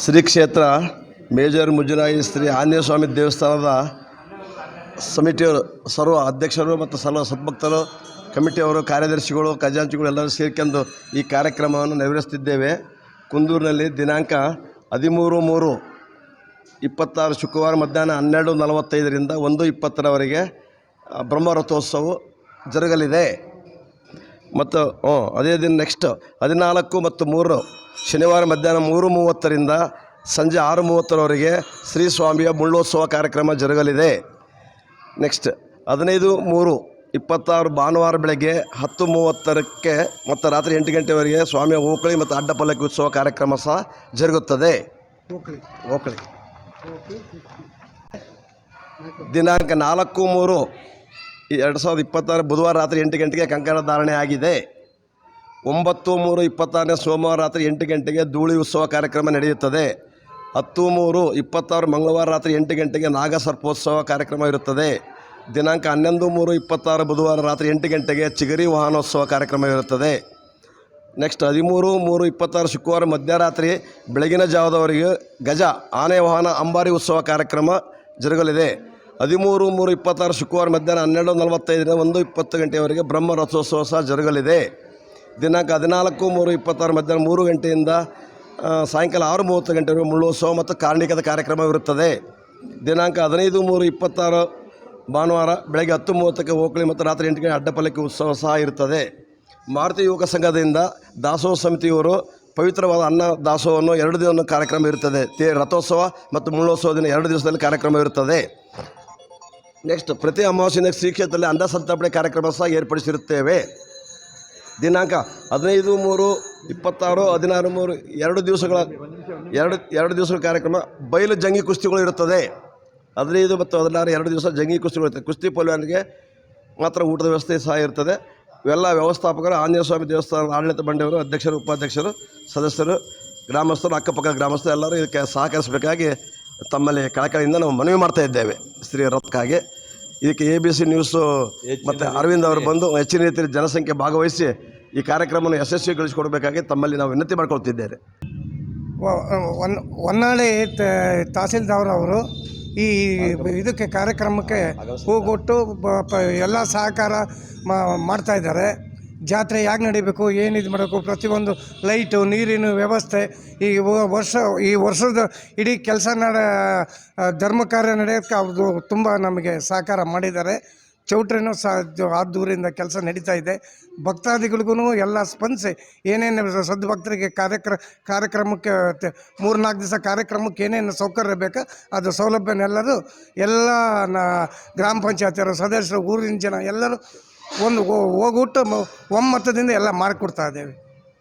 ಶ್ರೀ ಕ್ಷೇತ್ರ ಮೇಜರ್ ಮುಜರಾಯಿ ಶ್ರೀ ಆಂಜನೇಯ ಸ್ವಾಮಿ ದೇವಸ್ಥಾನದ ಸಮಿತಿಯವರು ಸರ್ವ ಅಧ್ಯಕ್ಷರು ಮತ್ತು ಸರ್ವ ಸದ್ಭಕ್ತರು ಕಮಿಟಿಯವರು ಕಾರ್ಯದರ್ಶಿಗಳು ಖಜಾಂಚಿಗಳು ಎಲ್ಲರೂ ಸೇರ್ಕೊಂಡು ಈ ಕಾರ್ಯಕ್ರಮವನ್ನು ನೆರವೇರಿಸುತ್ತಿದ್ದೇವೆ. ಕುಂದೂರಿನಲ್ಲಿ ದಿನಾಂಕ 13/3/26 ಶುಕ್ರವಾರ ಮಧ್ಯಾಹ್ನ 12:45ರಿಂದ 1:20ರವರೆಗೆ ಬ್ರಹ್ಮರಥೋತ್ಸವ ಜರುಗಲಿದೆ. ಮತ್ತು ಅದೇ ದಿನ ನೆಕ್ಸ್ಟ್ 14 ಮತ್ತು 3 ಶನಿವಾರ ಮಧ್ಯಾಹ್ನ 3:30ರಿಂದ ಸಂಜೆ 6:30ರವರೆಗೆ ಶ್ರೀ ಸ್ವಾಮಿಯ ಮುಳ್ಳೋತ್ಸವ ಕಾರ್ಯಕ್ರಮ ಜರುಗಲಿದೆ. ನೆಕ್ಸ್ಟ್ 15/3/26 ಭಾನುವಾರ ಬೆಳಗ್ಗೆ 10:30ಕ್ಕೆ ಮತ್ತು ರಾತ್ರಿ 8 ಗಂಟೆವರೆಗೆ ಸ್ವಾಮಿಯ ಓಕಳಿ ಮತ್ತು ಅಡ್ಡಪಲ್ಲಕ್ಕಿ ಉತ್ಸವ ಕಾರ್ಯಕ್ರಮ ಸಹ ಜರುಗುತ್ತದೆ. ಓಕಳಿ ದಿನಾಂಕ 4/3/2026 ಬುಧವಾರ ರಾತ್ರಿ 8 ಗಂಟೆಗೆ ಕಂಕಣ ಧಾರಣೆ ಆಗಿದೆ. 9/3/26 ಸೋಮವಾರ ರಾತ್ರಿ 8 ಗಂಟೆಗೆ ಧೂಳಿ ಉತ್ಸವ ಕಾರ್ಯಕ್ರಮ ನಡೆಯುತ್ತದೆ. 10/3/26 ಮಂಗಳವಾರ ರಾತ್ರಿ 8 ಗಂಟೆಗೆ ನಾಗಸರ್ಪೋತ್ಸವ ಕಾರ್ಯಕ್ರಮ ಇರುತ್ತದೆ. ದಿನಾಂಕ 11/3/26 ಬುಧವಾರ ರಾತ್ರಿ 8 ಗಂಟೆಗೆ ಚಿಗರಿ ವಾಹನೋತ್ಸವ ಕಾರ್ಯಕ್ರಮ ಇರುತ್ತದೆ. ನೆಕ್ಸ್ಟ್ 13/3/26 ಶುಕ್ರವಾರ ಮಧ್ಯರಾತ್ರಿ ಬೆಳಗಿನ ಜಾವದವರೆಗೆ ಗಜ ಆನೆ ವಾಹನ ಅಂಬಾರಿ ಉತ್ಸವ ಕಾರ್ಯಕ್ರಮ ಜರುಗಲಿದೆ. 13/3/26 ಶುಕ್ರವಾರ ಮಧ್ಯಾಹ್ನ 12:45ರಿಂದ 1:20 ಗಂಟೆಯವರೆಗೆ ಬ್ರಹ್ಮ ರಥೋತ್ಸವ ಸಹ ಜರುಗಲಿದೆ. ದಿನಾಂಕ 14/3/26 ಮಧ್ಯಾಹ್ನ 3 ಗಂಟೆಯಿಂದ ಸಾಯಂಕಾಲ 6:30 ಗಂಟೆವರೆಗೆ ಮುಳ್ಳೋತ್ಸವ ಮತ್ತು ಕಾರ್ಣಿಕದ ಕಾರ್ಯಕ್ರಮವಿರುತ್ತದೆ. ದಿನಾಂಕ 15/3/26 ಭಾನುವಾರ ಬೆಳಗ್ಗೆ 10:30ಕ್ಕೆ ಓಕಳಿ ಮತ್ತು ರಾತ್ರಿ 8 ಗಂಟೆ ಅಡ್ಡಪಲ್ಲಕ್ಕಿ ಉತ್ಸವ ಸಹ ಇರುತ್ತದೆ. ಮಾರುತಿ ಯುವಕ ಸಂಘದಿಂದ ದಾಸೋಹ ಸಮಿತಿಯವರು ಪವಿತ್ರವಾದ ಅನ್ನ ದಾಸೋಹವನ್ನು 2 ದಿನ ಕಾರ್ಯಕ್ರಮ ಇರುತ್ತದೆ. ರಥೋತ್ಸವ ಮತ್ತು ಮುಳ್ಳೋತ್ಸವ ದಿನ 2 ದಿವಸದಲ್ಲಿ ಕಾರ್ಯಕ್ರಮ ಇರುತ್ತದೆ. ನೆಕ್ಸ್ಟ್ ಪ್ರತಿ ಅಮಾವಾಸ್ಯೆಯ ಶ್ರೀ ಕ್ಷೇತ್ರದಲ್ಲಿ ಅನ್ನ ಸಂತರ್ಪಣೆ ಕಾರ್ಯಕ್ರಮ ಸಹ ಏರ್ಪಡಿಸಿರುತ್ತೇವೆ. ದಿನಾಂಕ 15/3/26 16/3 2 ದಿವಸಗಳ ಕಾರ್ಯಕ್ರಮ ಬಯಲು ಜಂಗಿ ಕುಸ್ತಿಗಳು ಇರುತ್ತದೆ. 15 ಮತ್ತು 16 2 ದಿವಸ ಜಂಗಿ ಕುಸ್ತಿಗಳು ಇರ್ತದೆ. ಕುಸ್ತಿ ಪಲ್ವಾನಿಗೆ ಮಾತ್ರ ಊಟದ ವ್ಯವಸ್ಥೆ ಸಹ ಇರ್ತದೆ. ಇವೆಲ್ಲ ವ್ಯವಸ್ಥಾಪಕರು ಆಂಜನೇಯ ಸ್ವಾಮಿ ದೇವಸ್ಥಾನದ ಆಡಳಿತ ಮಂಡಳಿಯವರು, ಅಧ್ಯಕ್ಷರು, ಉಪಾಧ್ಯಕ್ಷರು, ಸದಸ್ಯರು, ಗ್ರಾಮಸ್ಥರು, ಅಕ್ಕಪಕ್ಕ ಗ್ರಾಮಸ್ಥರು ಎಲ್ಲರೂ ಇದಕ್ಕೆ ಸಹಕರಿಸಬೇಕಾಗಿ ತಮ್ಮಲ್ಲಿ ಕಳಕಳಿಯಿಂದ ನಾವು ಮನವಿ ಮಾಡ್ತಾ ಇದ್ದೇವೆ. ಶ್ರೀ ರಥಕ್ಕಾಗಿ ಇದಕ್ಕೆ ABC ನ್ಯೂಸು ಮತ್ತು ಅರವಿಂದ್ ಅವರು ಬಂದು ಹೆಚ್ಚಿನ ರೀತಿಯಲ್ಲಿ ಜನಸಂಖ್ಯೆ ಭಾಗವಹಿಸಿ ಈ ಕಾರ್ಯಕ್ರಮವನ್ನು ಯಶಸ್ವಿಗೊಳಿಸಿಕೊಡಬೇಕಾಗಿ ತಮ್ಮಲ್ಲಿ ನಾವು ವಿನಂತಿ ಮಾಡ್ಕೊಳ್ತಿದ್ದೇವೆ. ಹೊನ್ನಾಳಿ ತಹಸೀಲ್ದಾರ್ ಅವರು ಈ ಇದಕ್ಕೆ ಕಾರ್ಯಕ್ರಮಕ್ಕೆ ಹೋಗೊಟ್ಟು ಎಲ್ಲ ಸಹಕಾರ ಮಾಡ್ತಾಯಿದ್ದಾರೆ. ಜಾತ್ರೆ ಹೇಗೆ ನಡೀಬೇಕು, ಏನು ಇದು ಮಾಡಬೇಕು, ಪ್ರತಿಯೊಂದು ಲೈಟು, ನೀರಿನ ವ್ಯವಸ್ಥೆ ಈ ವರ್ಷದ ಇಡೀ ಕೆಲಸ ಧರ್ಮ ಕಾರ್ಯ ನಡೆಯೋಕ್ಕೆ ಅವ್ರದ್ದು ತುಂಬ ನಮಗೆ ಸಹಕಾರ ಮಾಡಿದ್ದಾರೆ. ಚೌಟ್ರಿನೂ ಸಹ ದೂರಿಂದ ಕೆಲಸ ನಡೀತಾ ಇದೆ. ಭಕ್ತಾದಿಗಳಿಗೂ ಎಲ್ಲ ಸ್ಪಂದಿಸಿ ಏನೇನು ಸದ್ಭಕ್ತರಿಗೆ ಕಾರ್ಯಕ್ರಮಕ್ಕೆ 3-4 ದಿವಸ ಕಾರ್ಯಕ್ರಮಕ್ಕೆ ಏನೇನು ಸೌಕರ್ಯ ಬೇಕೋ ಅದು ಸೌಲಭ್ಯನೆಲ್ಲರೂ ಎಲ್ಲ ಗ್ರಾಮ ಪಂಚಾಯತಿಯವರು, ಸದಸ್ಯರು, ಊರಿನ ಜನ ಎಲ್ಲರೂ ಒಂದು ಹೋಗ್ಬಿಟ್ಟು ಒಮ್ಮತದಿಂದ ಎಲ್ಲ ಮಾಡಿಕೊಡ್ತಾ ಇದ್ದೇವೆ.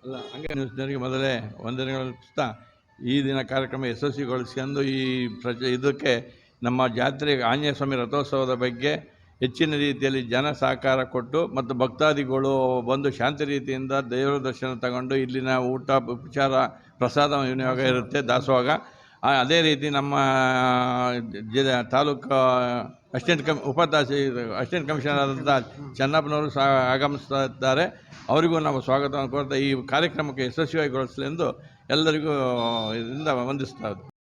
ಅಲ್ಲ ಹಂಗೆ ನ್ಯೂಸ್ನವರಿಗೆ ಮೊದಲೇ ವಂದನೆಗಳು ಈ ದಿನ ಕಾರ್ಯಕ್ರಮ ಯಶಸ್ವಿಗೊಳಿಸಿಕೊಂಡು ಇದಕ್ಕೆ ನಮ್ಮ ಜಾತ್ರೆ ಆಂಜನೇಯ ಸ್ವಾಮಿ ರಥೋತ್ಸವದ ಬಗ್ಗೆ ಹೆಚ್ಚಿನ ರೀತಿಯಲ್ಲಿ ಜನ ಸಹಕಾರ ಕೊಟ್ಟು ಮತ್ತು ಭಕ್ತಾದಿಗಳು ಬಂದು ಶಾಂತಿ ರೀತಿಯಿಂದ ದೇವರ ದರ್ಶನ ತಗೊಂಡು ಇಲ್ಲಿನ ಊಟ ಉಪಚಾರ ಪ್ರಸಾದ ವಿನಿಯೋಗ ಇರುತ್ತೆ, ದಾಸೋಹ. ಅದೇ ರೀತಿ ನಮ್ಮ ತಾಲೂಕು ಅಸಿಸ್ಟೆಂಟ್ ಕಮಿಷನರ್ ಆದಂಥ ಚೆನ್ನಪ್ಪನವರು ಸಹ ಆಗಮಿಸ್ತಾ ಇದ್ದಾರೆ. ಅವರಿಗೂ ನಾವು ಸ್ವಾಗತವನ್ನು ಕೋರ್ತಾ ಈ ಕಾರ್ಯಕ್ರಮಕ್ಕೆ ಯಶಸ್ವಿಯಾಗಿಗೊಳಿಸಲೆಂದು ಎಲ್ಲರಿಗೂ ಇದರಿಂದ ವಂದಿಸ್ತಾ